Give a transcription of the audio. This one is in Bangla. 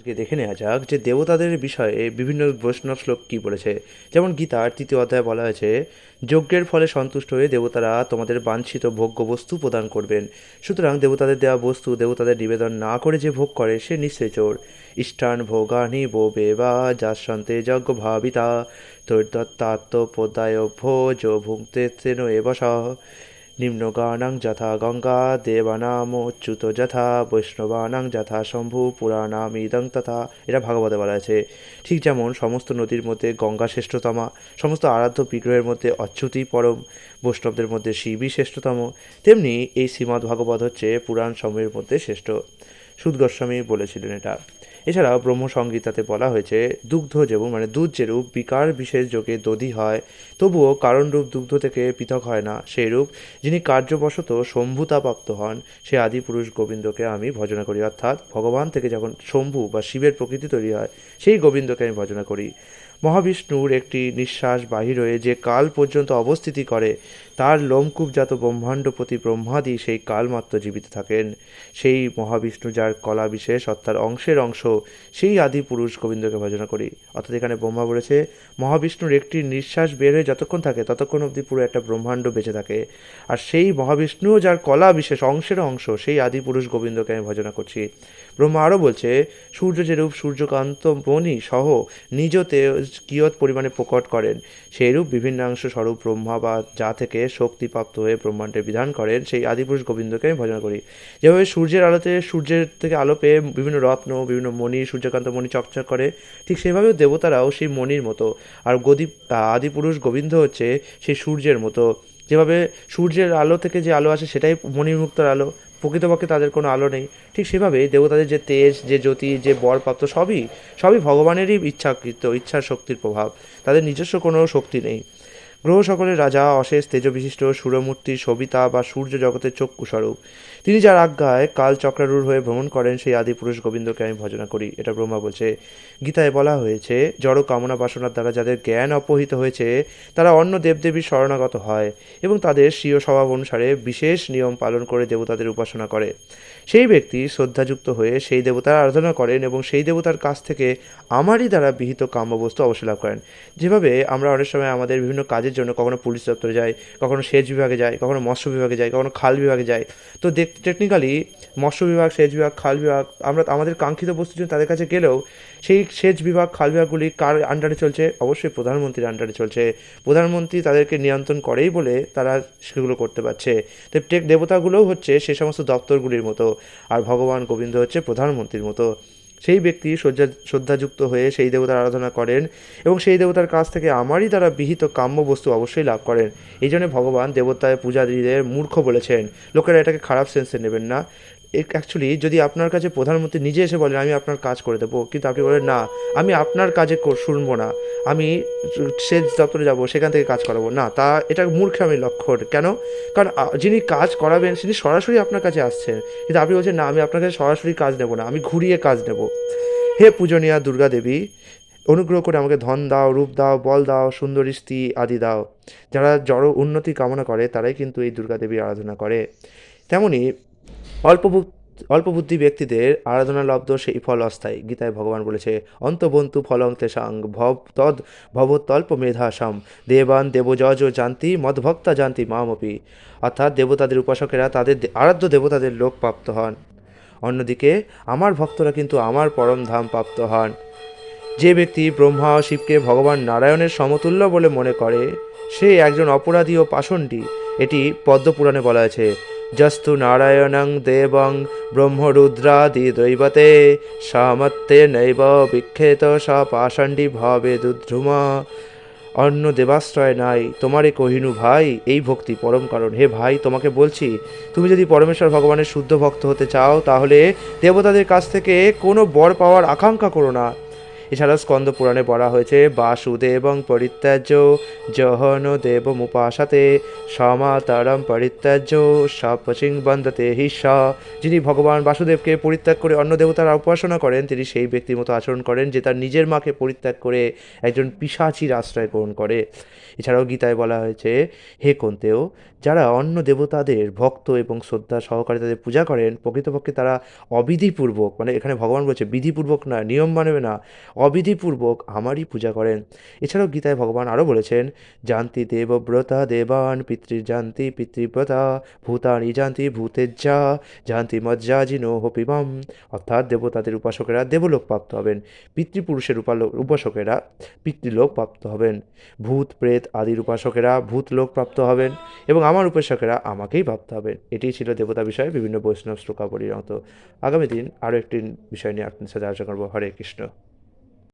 থেকে দেখে নেওয়া যাক যে দেবতাদের বিষয়ে বিভিন্ন বৈষ্ণব শ্লোক কী বলেছে। যেমন গীতার 3য় অধ্যায়ে বলা হয়েছে, যজ্ঞের ফলে সন্তুষ্ট হয়ে দেবতারা তোমাদের বাঞ্ছিত ভোগ্য বস্তু প্রদান করবেন। সুতরাং দেবতাদের দেওয়া বস্তু দেবতাদের নিবেদন না করে যে ভোগ করে সে নিশ্চয় চোর। ইষ্টান ভোগানি বো বেবা যাশন্তে যজ্ঞ ভাবিতা তৈর্দত্তাত্মপদায় ভোজ ভুঙ্ক্তে তেন এব সহ নিম্নগানাং যথা গঙ্গা দেবানামচ্যুত যথা বৈষ্ণবানাং যথা শম্ভু পুরাণামিদং তথা। এটা ভাগবতে বলা আছে। ঠিক যেমন সমস্ত নদীর মধ্যে গঙ্গা শ্রেষ্ঠতমা, সমস্ত আরাধ্য বিগ্রহের মধ্যে অচ্যুতি পরম, বৈষ্ণবদের মধ্যে শিবই শ্রেষ্ঠতম, তেমনি এই শ্রীমদ্ ভাগবত হচ্ছে পুরাণ সমূহের মধ্যে শ্রেষ্ঠ। সুদ গোস্বামী বলেছিলেন এটা। এছাড়াও ব্রহ্মসংগীতাতে বলা হয়েছে, দুগ্ধ যেমন দুধ যেরূপ বিকার বিশেষ যোগে দধি হয়, তবুও কারণরূপ দুগ্ধ থেকে পৃথক হয় না, সেইরূপ যিনি কার্যবশত শম্ভুতাপ্রাপ্ত হন সে আদিপুরুষ গোবিন্দকে আমি ভজনা করি। অর্থাৎ ভগবান থেকে যখন শম্ভু বা শিবের প্রকৃতি তৈরি হয় সেই গোবিন্দকে আমি ভজনা করি। মহাবিষ্ণুর একটি নিঃশ্বাস বাহির হয়ে যে কাল পর্যন্ত অবস্থিতি করে, তার লোমকূপজাত ব্রহ্মাণ্ডপতি ব্রহ্মাদি সেই কালমাত্র জীবিত থাকেন। সেই মহাবিষ্ণু যার কলা বিশেষ অর্থাৎ অংশের অংশ, সেই আদি পুরুষ গোবিন্দকে ভজনা করি। অর্থাৎ এখানে ব্রহ্মা বলেছে মহাবিষ্ণুর একটি নিঃশ্বাস বের হয়ে যতক্ষণ থাকে ততক্ষণ অবধি পুরো একটা ব্রহ্মাণ্ড বেঁচে থাকে। আর সেই মহাবিষ্ণুও যার কলা বিশেষ অংশের অংশ, সেই আদি পুরুষ গোবিন্দকে আমি ভজনা করছি। ব্রহ্মা আরও বলছে, সূর্য যেরূপ সূর্যকান্ত মণি সহ নিজ কিয়ৎ পরিমাণে প্রকট করেন, সেইরূপ বিভিন্নাংশ স্বরূপ ব্রহ্মা বা যা থেকে শক্তিপ্রাপ্ত হয়ে ব্রহ্মাণ্ডের বিধান করেন সেই আদিপুরুষ গোবিন্দকে আমি ভজনা করি। যেভাবে সূর্যের আলোতে সূর্যের থেকে আলো পেয়ে বিভিন্ন রত্ন বিভিন্ন মণি সূর্যকান্ত মণি চকচক করে, ঠিক সেভাবেও দেবতারাও সেই মণির মতো। আর আদিপুরুষ গোবিন্দ হচ্ছে সেই সূর্যের মতো। যেভাবে সূর্যের আলো থেকে যে আলো আসে সেটাই মণিমুক্তর আলো, প্রকৃতপক্ষে তাদের কোনো আলো নেই, ঠিক সেভাবে দেবতাদের যে তেজ যে জ্যোতি যে বরপ্রাপ্ত সবই সবই ভগবানেরই ইচ্ছাকৃত ইচ্ছার শক্তির প্রভাব, তাদের নিজস্ব কোনো শক্তি নেই। গ্রহ সকলের রাজা অশেষ তেজবিশিষ্ট সুরমূর্তির সবিতা বা সূর্য জগতের চক্ষুস্বরূপ, তিনি যার আজ্ঞায় কাল চক্রারূঢ় হয়ে ভ্রমণ করেন সেই আদিপুরুষ গোবিন্দকে আমি ভজনা করি। এটা ব্রহ্মা বলছে। গীতায় বলা হয়েছে, জড় কামনা বাসনার দ্বারা যাদের জ্ঞান অপহৃত হয়েছে তারা অন্য দেবদেবীর শরণাগত হয় এবং তাদের স্বীয় স্বভাব অনুসারে বিশেষ নিয়ম পালন করে দেবতাদের উপাসনা করে। সেই ব্যক্তি শ্রদ্ধাযুক্ত হয়ে সেই দেবতার আরাধনা করেন এবং সেই দেবতার কাছ থেকে আমারই দ্বারা বিহিত কাম্যবস্তু অবশ্যই লাভ করেন। যেভাবে আমরা অনেক সময় আমাদের বিভিন্ন কাজের জন্য কখনো পুলিশ দপ্তরে যাই, কখনো সেচ বিভাগে যাই, কখনো মৎস্য বিভাগে যাই, কখনো খাল বিভাগে যাই। তো টেকনিক্যালি মৎস্য বিভাগ সেচ বিভাগ খাল বিভাগ আমরা আমাদের কাঙ্ক্ষিত বস্তুর জন্য তাদের কাছে গেলেও সেই সেচ বিভাগ খাল বিভাগগুলি কার আন্ডারে চলছে? অবশ্যই প্রধানমন্ত্রীর আন্ডারে চলছে। প্রধানমন্ত্রী তাদেরকে নিয়ন্ত্রণ করেই বলে তারা সেগুলো করতে পারছে। তো দেবতাগুলোও হচ্ছে সে সমস্ত দপ্তরগুলির মতো, আর ভগবান গোবিন্দ হচ্ছে প্রধানমন্ত্রীর মতো। সেই ব্যক্তি শ্রদ্ধাযুক্ত হয়ে সেই দেবতার আরাধনা করেন এবং সেই দেবতার কাছ থেকে আমারই দ্বারা বিহিত কাম্য বস্তু অবশ্যই লাভ করেন। এই জন্য ভগবান দেবতায় পূজারীদের মূর্খ বলেছেন। লোকেরা এটাকে খারাপ সেন্সে নেবেন না। অ্যাকচুয়ালি যদি আপনার কাছে প্রধানমন্ত্রী নিজে এসে বলেন আমি আপনার কাজ করে দেবো, কিন্তু আপনি বলেন না আমি আপনার কাজে শুনবো না, আমি সেচ দপ্তরে যাবো সেখান থেকে কাজ করাবো না, তা এটা মূর্খামির লক্ষণ। কেন? কারণ যিনি কাজ করাবেন তিনি সরাসরি আপনার কাছে আসছেন, কিন্তু আপনি বলছেন না আমি আপনার কাছে সরাসরি কাজ নেবো না, আমি ঘুরিয়ে কাজ নেব। হে পূজনীয়া দুর্গা দেবী, অনুগ্রহ করে আমাকে ধন দাও, রূপ দাও, বল দাও, সুন্দরী স্ত্রী আদি দাও। যারা জড় উন্নতি কামনা করে তারাই কিন্তু এই দুর্গা দেবীর আরাধনা করে। তেমনি অল্প অল্পবুদ্ধি ব্যক্তিদের আরাধনা লব্ধ সেই ফল অস্থায়ী। গীতায় ভগবান বলেছে, অন্তবন্তু ফলং তেষাং তদ ভবতল্প মেধাসাম দেবান দেবযজ জানতি মদভক্তা জানতি মামপি। অর্থাৎ দেবতাদের উপাসকেরা তাদের আরাধ্য দেবতাদের লোক প্রাপ্ত হন, অন্যদিকে আমার ভক্তরা কিন্তু আমার পরম ধাম প্রাপ্ত হন। যে ব্যক্তি ব্রহ্মা ও শিবকে ভগবান নারায়ণের সমতুল্য বলে মনে করে সে একজন অপরাধী ও পাষণ্ডী। এটি পদ্মপুরাণে বলা আছে, যস্তু নারায়ণং দেবং ব্রহ্মরুদ্রাদি দৈবতে সামত্যে নৈব বিক্ষেত সা পাষণ্ডী ভাবে দুদ্রুমা। অন্য দেবাশ্রয় নাই, তোমারে কহিনু ভাই এই ভক্তি পরম কারণ। হে ভাই, তোমাকে বলছি তুমি যদি পরমেশ্বর ভগবানের শুদ্ধ ভক্ত হতে চাও তাহলে দেবতাদের কাছ থেকে কোনো বর পাওয়ার আকাঙ্ক্ষা করো না। এছাড়া স্কন্দ পুরাণে বলা হয়েছে বাসুদেবং পরিত্যাজ্য জহন দেবমুপাসাতে সমাতারম পরিত্যাজ্য সাপচিং বন্দতে হিসা। যিনি ভগবান বাসুদেবকে পরিত্যাগ করে অন্য দেবতারা উপাসনা করেন তিনি সেই ব্যক্তির মতো আচরণ করেন যে তার নিজের মাকে পরিত্যাগ করে একজন পিশাচির আশ্রয় গ্রহণ করে। এছাড়াও গীতায় বলা হয়েছে হে কন্তেও, যারা অন্য দেবতাদের ভক্ত এবং শ্রদ্ধা সহকারে তাদের পূজা করেন প্রকৃতপক্ষে তারা অবিধিপূর্বক, মানে এখানে ভগবান বলছে বিধিপূর্বক না, নিয়ম মানবে না, অবিধিপূর্বক আমারই পূজা করেন। এছাড়াও গীতায় ভগবান আরও বলেছেন জানতি দেবব্রতা দেবান পিতৃজান্তি পিতৃব্রতা ভূতানি জানতি ভূতেজ্জা জানতি মজ্জাজিনো হপিমাম। অর্থাৎ দেবতাদের উপাসকেরা দেবলোক প্রাপ্ত হবেন, পিতৃপুরুষের উপাসকেরা পিতৃলোক প্রাপ্ত হবেন, ভূত প্রেত আদির উপাসকেরা ভূতলোক প্রাপ্ত হবেন এবং আমার উপাসকেরা আমাকেই প্রাপ্ত হবেন। এটিই ছিল দেবতা বিষয়ে বিভিন্ন বৈষ্ণব শ্লোকাবলীর মতো। আগামী দিন আরও একটি বিষয় নিয়ে আপনার সাথে আলোচনা করবো। হরে কৃষ্ণ।